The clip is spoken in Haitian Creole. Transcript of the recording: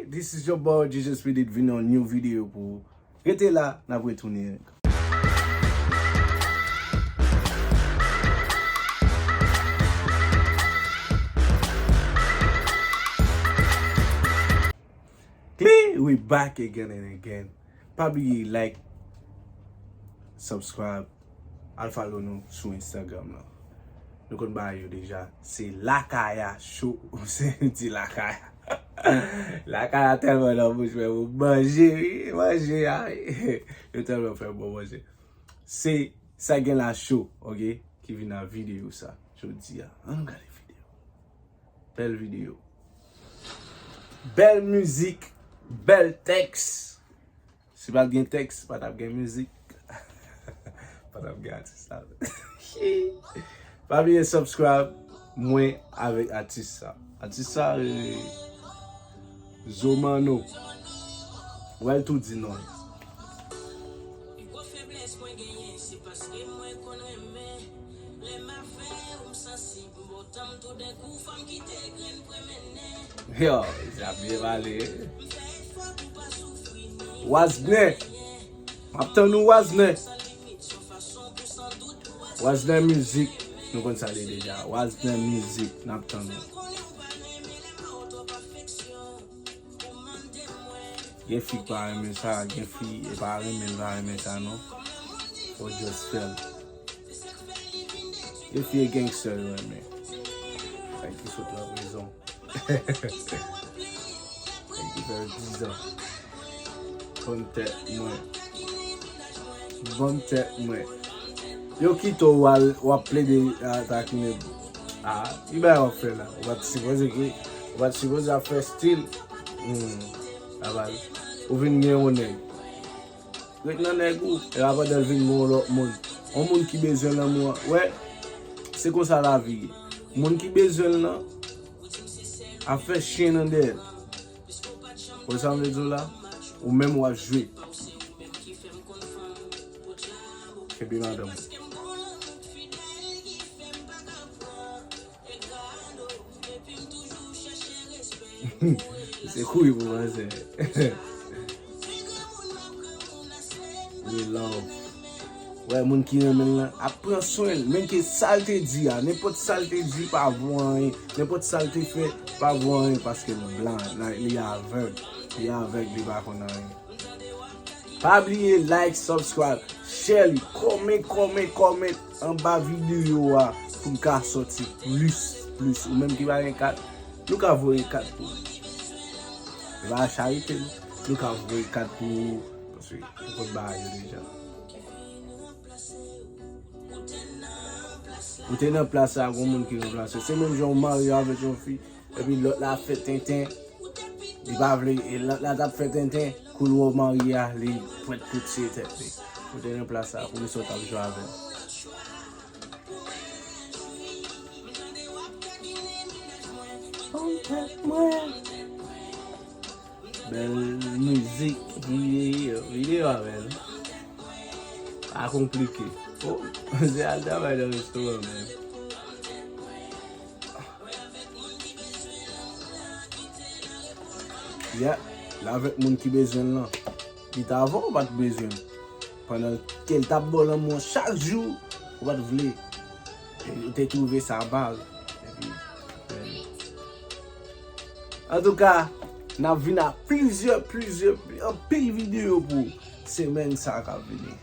Hey, this is your boy Jesus Spirit vin an new video pou. Rete la, na pou etoune. We back again and again. Probably like, subscribe, al follow nou sou Instagram la. Nou kon ba yo deja. Se Lakaya show. Se ti Lakaya. Lakaya telman nan bouche mè ou manje ya. Yo telman fè bon manje. Se sa gen la show, ok? Ki vi nan video sa. Jodi ya. An gade video. Bel video. Bel musique. Bel texte. Si pas gen texte, pas tap gen musique. Pas tap gen artiste la. Pas oublier subscribe Mwen avec artiste ça. Artiste ça Zomano. Ouais tout dit non. Yo, j'ai bien valé. Wazne. Aptan nou Wazne. Wazne musique. Nous kon sa de deja. Wazne musique. Naptan nou. Gen fi pa reme sa. Gen fi e pa reme sa non. Or just fell. Gen fi e gangster reme. Thank you sot la raison. Thank you very much. Bon tête mwen. Yo kito wap play de attack me. You better off la. Wat suppose a first still. Abal. Ou vin gen yon neg. Wek nan neg ou. E ava del vin moun lot moun. On moun ki bezwen nan moun. Ouais. C'est kon sa la vie. Moun ki bezwen nan. A fait chien nan del. Ou sa mwen dou la. Ou même ou a joué. C'est bien madame. C'est cool pour moi, c'est. We love. Ouais, moun ki remen là, apprend soin, même que saleté dit, n'importe saleté dit pas voir, n'importe saleté fait pas voir parce que le blanc, il est aveugle. Il est avec les bacons. Pas oublier like, subscribe, share, comment en bas vidéo pour me sortir plus ou même qui va rien 4. Nous ka voyer 4 pour. Il va charité, nous ka voyer 4 pour parce que on ba déjà. Ou t'es dans place à un monde qui remplace. C'est même Jean Marie avec une fille et puis l'autre la fait tintin. Il va vle et la tap fait tintin coulo marié li pour être coucher tête. Ou t'es dans place à pour nous sortir jouer avec. Belle musique, vidéo avec. Pas compliqué. Oh, c'est à travail de restaurant même. Yeah, là avec moun qui besoin là. Il t'a avant pas besoin. Pendant qu'elle t'a bon moi chaque jour, on va te vle. Et t'es trouvé sa balle. En tout cas, n'a vu plusieurs vidéos pour semaine ça va venir.